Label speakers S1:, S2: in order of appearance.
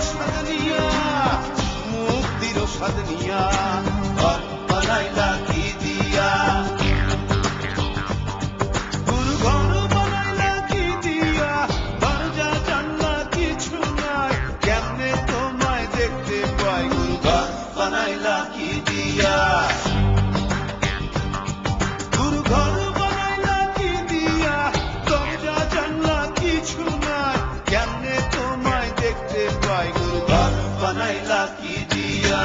S1: স্বাদ নিয়া, মুক্তির স্বাদ নিয়া, ঘর বানাইলা কি দিয়া? গুরু ঘর বানাইলা কি দিয়া? দরজা জানলা কিছু নাই, কেমনে তোমায় দেখতে পাই? গুরু ঘর বানাইলা কি দিয়া? গুরু ঘর বানাইলা কি দিয়া? দরজা জানলা কিছু নাই, কেমনে তোমায় দেখতে পাই? গুরু ঘর বানাইলা কি দিয়া?